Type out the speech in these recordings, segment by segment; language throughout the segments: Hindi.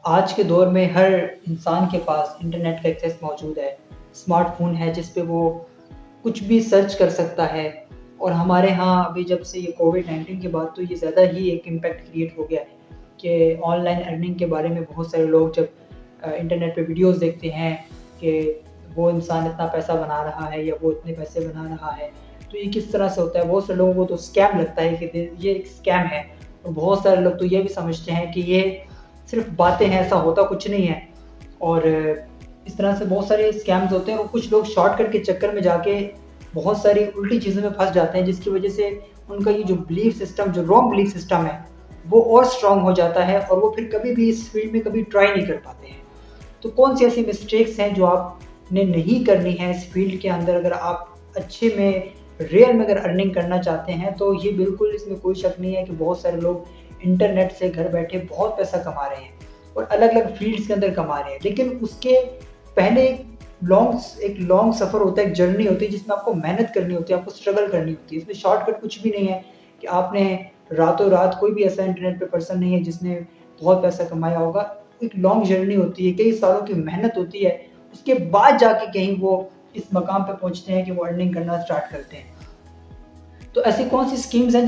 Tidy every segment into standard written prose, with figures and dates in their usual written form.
आज के दौर में हर इंसान के पास इंटरनेट का एक्सेस मौजूद है। स्मार्टफ़ोन है जिस पे वो कुछ भी सर्च कर सकता है और हमारे यहाँ अभी जब से ये कोविड-19 के बाद तो ये ज़्यादा ही एक इम्पैक्ट क्रिएट हो गया है कि ऑनलाइन अर्निंग के बारे में बहुत सारे लोग जब इंटरनेट पे वीडियोज़ देखते हैं कि वो इंसान इतना पैसा बना रहा है या वो इतने पैसे बना रहा है, तो ये किस तरह से होता है? बहुत से लोगों को तो स्कैम लगता है कि ये एक स्कैम है और बहुत सारे लोग तो ये भी समझते हैं कि ये सिर्फ़ बातें हैं, ऐसा होता कुछ नहीं है। और इस तरह से बहुत सारे स्कैम्स होते हैं और कुछ लोग शॉर्टकट के चक्कर में जाके बहुत सारी उल्टी चीज़ों में फँस जाते हैं, जिसकी वज़ह से उनका ये जो बिलीफ सिस्टम, जो रॉन्ग बिलीफ सिस्टम है, वो और स्ट्रॉन्ग हो जाता है और वो फिर कभी भी इस फ़ील्ड में कभी ट्राई नहीं कर पाते हैं। तो कौन-सी ऐसी मिस्टेक्स हैं जो आपने नहीं करनी है इस फ़ील्ड के अंदर, अगर आप अच्छे में रियल में अगर अर्निंग करना चाहते हैं, तो ये बिल्कुल इसमें कोई शक नहीं है कि बहुत सारे लोग इंटरनेट से घर बैठे बहुत पैसा कमा रहे हैं और अलग-अलग फ़ील्ड्स के अंदर कमा रहे हैं। लेकिन उसके पहले एक लॉन्ग सफ़र होता है, एक जर्नी होती है जिसमें आपको मेहनत करनी होती है, आपको स्ट्रगल करनी होती है। इसमें शॉर्टकट कुछ भी नहीं है कि आपने रातों-रात, कोई भी ऐसा इंटरनेट पे पर्सन नहीं है जिसने बहुत पैसा कमाया होगा। एक लॉन्ग जर्नी होती है, कई सालों की मेहनत होती है, उसके बाद जाके कहीं वो इस मकाम पे पहुँचते हैं कि वो अर्निंग करना स्टार्ट करते हैं। तो ऐसी कौन-सी स्कीम्स हैं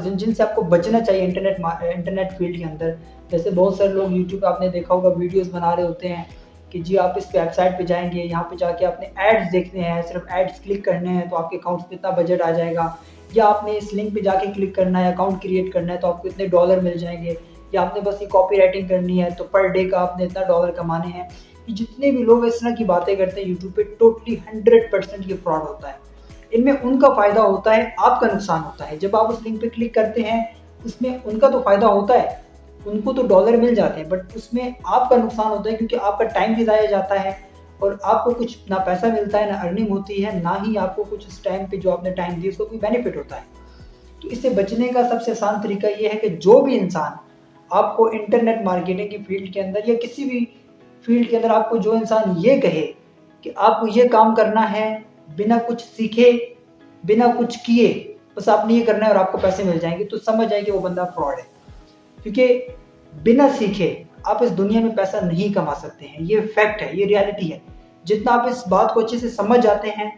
जिनसे आपको बचना चाहिए इंटरनेट फ़ील्ड के अंदर? जैसे बहुत सारे लोग यूट्यूब पे आपने देखा होगा वीडियोज़ बना रहे होते हैं कि जी आप इस वेबसाइट पे जाएँगे, यहाँ पे जाके आपने एड्स देखने हैं, सिर्फ़ एड्स क्लिक करने हैं तो आपके अकाउंट में इतना बजट आ जाएगा। या आपने इस लिंक पे जाके क्लिक करना है, अकाउंट क्रिएट करना है तो आपको इतने डॉलर मिल जाएँगे। या आपने बस ये कॉपी राइटिंग करनी है तो पर डे का आपने इतना डॉलर कमाने हैं। ये जितने भी लोग इस तरह की बातें करते हैं यूट्यूब पे, टोटली 100% ये फ्रॉड होता है। इनमें उनका फ़ायदा होता है, आपका नुकसान होता है। जब आप उस लिंक पे क्लिक करते हैं, उसमें उनका तो फ़ायदा होता है, उनको तो डॉलर मिल जाते हैं, बट उसमें आपका नुकसान होता है क्योंकि आपका टाइम भी ज़ाया जाता है और आपको कुछ ना पैसा मिलता है, ना अर्निंग होती है, ना ही आपको कुछ उस टाइम पे जो आपने टाइम दिया उसका कोई बेनिफिट होता है। तो इससे बचने का सबसे आसान तरीका ये है कि जो भी इंसान आपको इंटरनेट मार्केटिंग की फ़ील्ड के अंदर या किसी भी फ़ील्ड के अंदर आपको जो इंसान ये कहे कि आपको ये काम करना है, बिना कुछ सीखे, बिना कुछ किए, बस आपने ये करना है और आपको पैसे मिल जाएँगे, तो समझ जाइए कि वो बंदा फ्रॉड है। क्योंकि बिना सीखे आप इस दुनिया में पैसा नहीं कमा सकते हैं, ये फैक्ट है, ये रियलिटी है। जितना आप इस बात को अच्छे से समझ जाते हैं,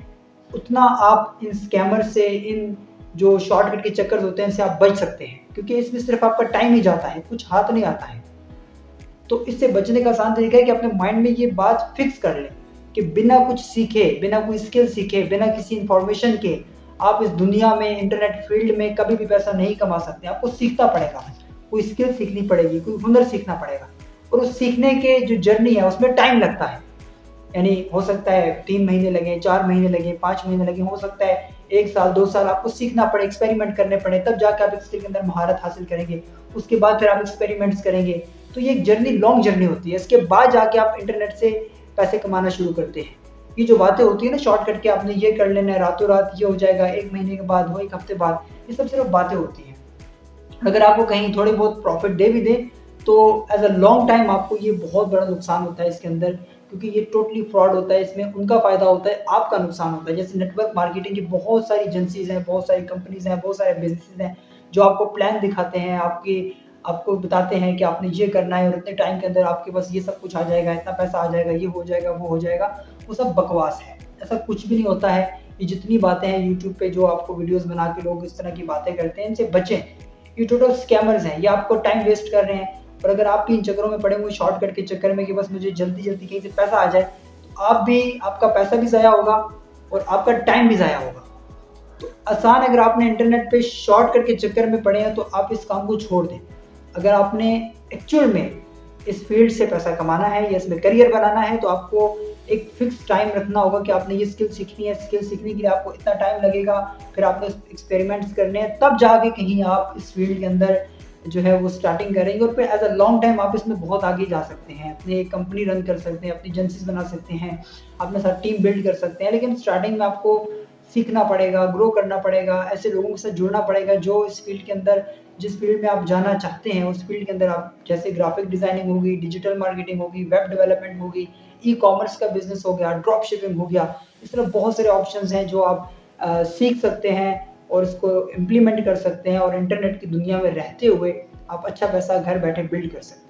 उतना आप इन स्कैमर से, इन जो शॉर्टकट के चक्कर होते हैं, इनसे आप बच सकते हैं। क्योंकि इसमें सिर्फ़ आपका टाइम ही जाता है, कुछ हाथ नहीं आता है। तो इससे बचने का आसान तरीका है कि अपने माइंड में ये बात फिक्स कर लें कि बिना कुछ सीखे, बिना कोई स्किल सीखे, बिना किसी इन्फॉर्मेशन के आप इस दुनिया में, इंटरनेट फ़ील्ड में कभी भी पैसा नहीं कमा सकते। आपको सीखना पड़ेगा, कोई स्किल सीखनी पड़ेगी, कोई हुनर सीखना पड़ेगा और उस सीखने के जो जर्नी है उसमें टाइम लगता है। यानी हो सकता है 3 महीने लगें, 4 महीने लगें, 5 महीने लगें, हो सकता है 1 साल, 2 साल आपको सीखना पड़े, एक्सपेरिमेंट करने पड़े, तब जाके आप एक स्किल के अंदर महारत हासिल करेंगे। उसके बाद फिर आप एक्सपेरिमेंट्स करेंगे। तो ये एक जर्नी, लॉन्ग जर्नी होती है। इसके बाद जाके आप इंटरनेट से पैसे कमाना शुरू करते हैं। ये जो बातें होती है ना शॉर्टकट के, आपने ये कर लेना है, रातों-रात ये हो जाएगा, 1 महीने के बाद हो, 1 हफ्ते बाद, ये सब सिर्फ़ बातें होती हैं। अगर आपको कहीं थोड़ी बहुत प्रॉफ़िट दे भी दें, तो एज़ अ लॉन्ग टाइम आपको ये बहुत बड़ा नुकसान होता है इसके अंदर, क्योंकि ये टोटली फ्रॉड होता है। इसमें उनका फ़ायदा होता है, आपका नुकसान होता है। जैसे नेटवर्क मार्केटिंग की बहुत सारी एजेंसीज़ हैं, बहुत सारी कंपनीज़ हैं, बहुत सारे बिज़नेसेज़ हैं, जो आपको प्लान दिखाते हैं, आपको बताते हैं कि आपने ये करना है और इतने टाइम के अंदर आपके पास ये सब कुछ आ जाएगा, इतना पैसा आ जाएगा, ये हो जाएगा, वो हो जाएगा। वो सब बकवास है, ऐसा कुछ भी नहीं होता है। ये जितनी बातें हैं यूट्यूब पे, जो आपको वीडियोज़ बना के लोग इस तरह की बातें करते हैं, इनसे बचें। ये टोटल स्कैमर्स हैं, ये आपको टाइम वेस्ट कर रहे हैं। और अगर आप भी इन चक्करों में पड़े हुए, शॉर्टकट के चक्कर में कि बस मुझे जल्दी-जल्दी कहीं से पैसा आ जाए, तो आपका पैसा भी ज़ाया होगा और आपका टाइम भी ज़ाया होगा। तो आसान, अगर आपने इंटरनेट पे शॉर्टकट के चक्कर में पड़े हैं तो आप इस काम को छोड़ दें। अगर आपने एक्चुअल में इस फील्ड से पैसा कमाना है या इसमें करियर बनाना है, तो आपको एक फिक्स टाइम रखना होगा कि आपने ये स्किल सीखनी है। स्किल सीखने के लिए आपको इतना टाइम लगेगा, फिर आपने एक्सपेरिमेंट्स करने हैं, तब जाके कहीं आप इस फील्ड के अंदर जो है वो स्टार्टिंग करेंगे और फिर एज़ अ लॉन्ग टाइम आप इसमें बहुत आगे जा सकते हैं। अपनी एक कंपनी रन कर सकते हैं, अपनी एजेंसीज़ बना सकते हैं, अपने साथ टीम बिल्ड कर सकते हैं। लेकिन स्टार्टिंग में आपको सीखना पड़ेगा, ग्रो करना पड़ेगा, ऐसे लोगों के साथ जुड़ना पड़ेगा जो इस फील्ड के अंदर, जिस फील्ड में आप जाना चाहते हैं, उस फील्ड के अंदर आप, जैसे ग्राफिक डिज़ाइनिंग होगी, डिजिटल मार्केटिंग होगी, वेब डेवलपमेंट होगी, ई-कॉमर्स का बिज़नेस हो गया, ड्रॉप शिपिंग हो गया। इस तरह बहुत सारे ऑप्शंस हैं जो आप सीख सकते हैं और इसको इम्प्लीमेंट कर सकते हैं और इंटरनेट की दुनिया में रहते हुए आप अच्छा पैसा घर बैठे बिल्ड कर सकते हैं।